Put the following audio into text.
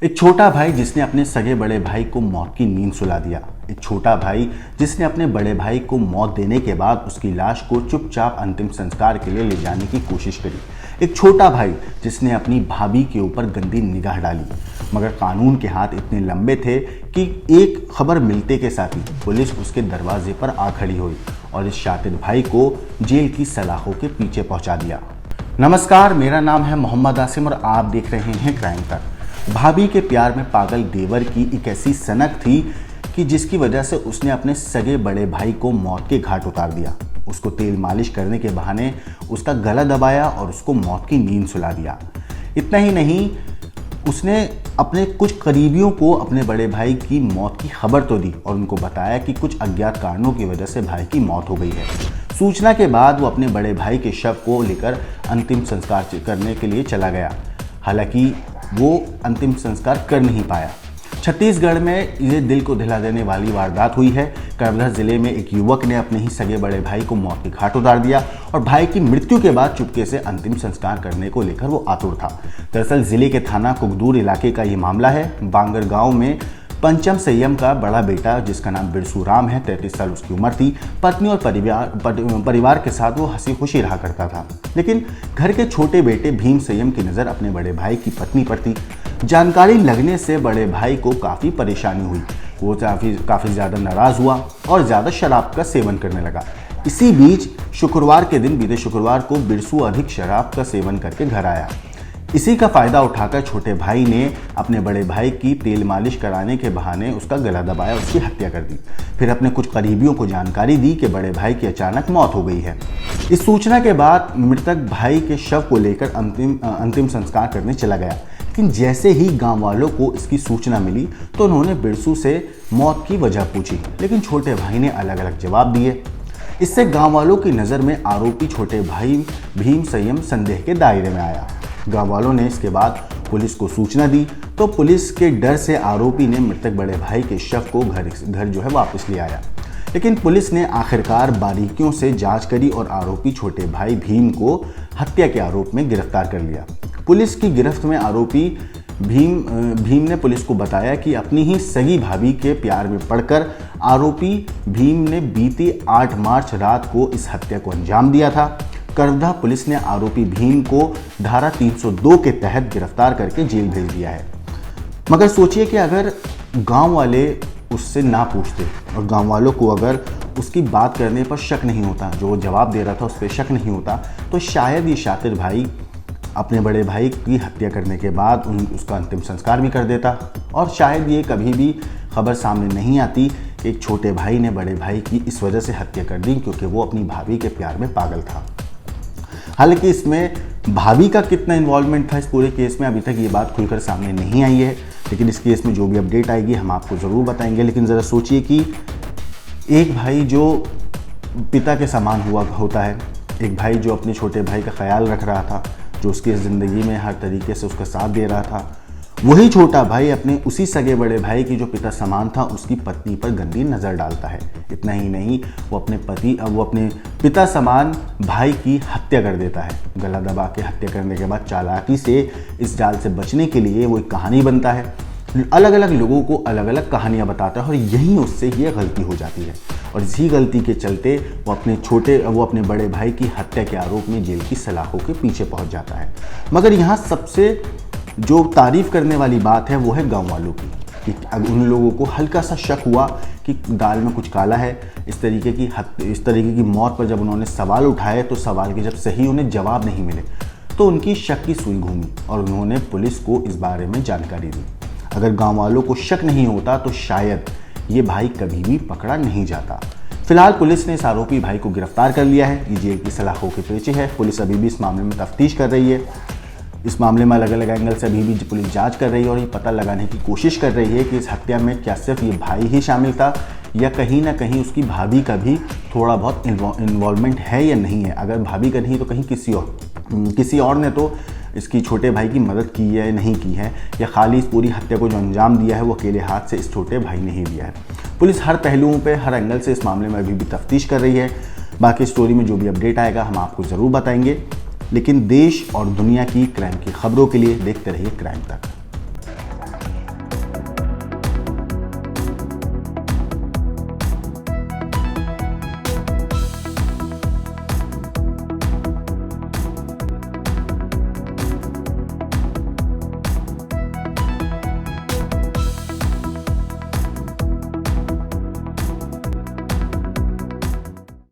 एक छोटा भाई जिसने अपने सगे बड़े भाई को मौत की नींद सुला दिया। एक छोटा भाई जिसने अपने बड़े भाई को मौत देने के बाद उसकी लाश को चुपचाप अंतिम संस्कार के लिए ले जाने की कोशिश करी। एक छोटा भाई जिसने अपनी भाभी के ऊपर गंदी निगाह डाली, मगर कानून के हाथ इतने लंबे थे कि एक खबर मिलते के साथ ही पुलिस उसके दरवाजे पर आ खड़ी हुई और इस शातिर भाई को जेल की सलाखों के पीछे पहुंचा दिया। नमस्कार, मेरा नाम है मोहम्मद आसिम और आप देख रहे हैं क्राइम तक। भाभी के प्यार में पागल देवर की एक ऐसी सनक थी कि जिसकी वजह से उसने अपने सगे बड़े भाई को मौत के घाट उतार दिया। उसको तेल मालिश करने के बहाने उसका गला दबाया और उसको मौत की नींद सुला दिया। इतना ही नहीं, उसने अपने कुछ करीबियों को अपने बड़े भाई की मौत की खबर तो दी और उनको बताया कि कुछ अज्ञात कारणों की वजह से भाई की मौत हो गई है। सूचना के बाद वो अपने बड़े भाई के शव को लेकर अंतिम संस्कार करने के लिए चला गया। हालांकि वो अंतिम संस्कार कर नहीं पाया। छत्तीसगढ़ में ये दिल को दिला देने वाली वारदात हुई है। करबला जिले में एक युवक ने अपने ही सगे बड़े भाई को मौत के घाट उतार दिया और भाई की मृत्यु के बाद चुपके से अंतिम संस्कार करने को लेकर वो आतुर था। दरअसल जिले के थाना कुकदूर इलाके का ये मामला है। बांगर गांव में पंचम संयम का बड़ा बेटा, जिसका नाम बिरसू राम है, 33 साल उसकी उम्र थी, पत्नी और परिवार के साथ वो हंसी खुशी रहा करता था। लेकिन घर के छोटे बेटे भीम संयम की नज़र अपने बड़े भाई की पत्नी पर थी। जानकारी लगने से बड़े भाई को काफ़ी परेशानी हुई। वो काफ़ी ज़्यादा नाराज़ हुआ और ज़्यादा शराब का सेवन करने लगा। इसी बीच बीते शुक्रवार को बिरसू अधिक शराब का सेवन करके घर आया। इसी का फायदा उठाकर छोटे भाई ने अपने बड़े भाई की तेल मालिश कराने के बहाने उसका गला दबाया, उसकी हत्या कर दी। फिर अपने कुछ करीबियों को जानकारी दी कि बड़े भाई की अचानक मौत हो गई है। इस सूचना के बाद मृतक भाई के शव को लेकर अंतिम संस्कार करने चला गया। लेकिन जैसे ही गांव वालों को इसकी सूचना मिली तो उन्होंने बिरसू से मौत की वजह पूछी, लेकिन छोटे भाई ने अलग अलग जवाब दिए। इससे गाँव वालों की नज़र में आरोपी छोटे भाई भीम संयम संदेह के दायरे में आया। गाँव वालों ने इसके बाद पुलिस को सूचना दी तो पुलिस के डर से आरोपी ने मृतक बड़े भाई के शव को घर वापस ले आया। लेकिन पुलिस ने आखिरकार बारीकियों से जांच करी और आरोपी छोटे भाई भीम को हत्या के आरोप में गिरफ्तार कर लिया। पुलिस की गिरफ्त में आरोपी भीम ने पुलिस को बताया कि अपनी ही सगी भाभी के प्यार में पड़कर आरोपी भीम ने बीती 8 मार्च रात को इस हत्या को अंजाम दिया था। करबला पुलिस ने आरोपी भीम को धारा 302 के तहत गिरफ्तार करके जेल भेज दिया है। मगर सोचिए कि अगर गांव वाले उससे ना पूछते और गांव वालों को अगर उसकी बात करने पर शक नहीं होता, जो वो जवाब दे रहा था उस पर शक नहीं होता, तो शायद ये शातिर भाई अपने बड़े भाई की हत्या करने के बाद उसका अंतिम संस्कार भी कर देता और शायद ये कभी भी खबर सामने नहीं आती कि एक छोटे भाई ने बड़े भाई की इस वजह से हत्या कर दी क्योंकि वो अपनी भाभी के प्यार में पागल था। हालांकि इसमें भाभी का कितना इन्वॉल्वमेंट था इस पूरे केस में, अभी तक ये बात खुलकर सामने नहीं आई है। लेकिन इस केस में जो भी अपडेट आएगी हम आपको ज़रूर बताएंगे। लेकिन ज़रा सोचिए कि एक भाई जो पिता के समान होता है, एक भाई जो अपने छोटे भाई का ख्याल रख रहा था, जो उसकी ज़िंदगी में हर तरीके से उसका साथ दे रहा था, वही छोटा भाई अपने उसी सगे बड़े भाई की जो पिता समान था उसकी पत्नी पर गंदी नज़र डालता है। इतना ही नहीं, वो अपने पिता समान भाई की हत्या कर देता है। गला दबा के हत्या करने के बाद चालाकी से इस जाल से बचने के लिए वो एक कहानी बनता है, अलग अलग लोगों को अलग अलग कहानियाँ बताता है और यहीं उससे ये गलती हो जाती है। और इसी गलती के चलते वो अपने बड़े भाई की हत्या के आरोप में जेल की सलाखों के पीछे पहुँच जाता है। मगर यहाँ सबसे जो तारीफ़ करने वाली बात है वो है गांव वालों की, कि अब उन लोगों को हल्का सा शक हुआ कि दाल में कुछ काला है। इस तरीके की मौत पर जब उन्होंने सवाल उठाए तो सवाल के जब सही उन्हें जवाब नहीं मिले तो उनकी शक की सुई घूमी और उन्होंने पुलिस को इस बारे में जानकारी दी। अगर गांव वालों को शक नहीं होता तो शायद ये भाई कभी भी पकड़ा नहीं जाता। फिलहाल पुलिस ने इस आरोपी भाई को गिरफ्तार कर लिया है। ये जेल की सलाखों के पीछे है। पुलिस अभी भी इस मामले में तफ्तीश कर रही है। इस मामले में अलग अलग एंगल से अभी भी पुलिस जांच कर रही है और ये पता लगाने की कोशिश कर रही है कि इस हत्या में क्या सिर्फ ये भाई ही शामिल था या कहीं ना कहीं उसकी भाभी का भी थोड़ा बहुत इन्वॉल्वमेंट है या नहीं है। अगर भाभी का नहीं तो कहीं किसी और ने तो इसकी छोटे भाई की मदद की है या नहीं की है, या खाली इस पूरी हत्या को जो अंजाम दिया है वो अकेले हाथ से इस छोटे भाई ने ही दिया है। पुलिस हर पहलुओं पे हर एंगल से इस मामले में अभी भी तफ्तीश कर रही है। बाकी स्टोरी में जो भी अपडेट आएगा हम आपको ज़रूर बताएंगे। लेकिन देश और दुनिया की क्राइम की खबरों के लिए देखते रहिए क्राइम तक।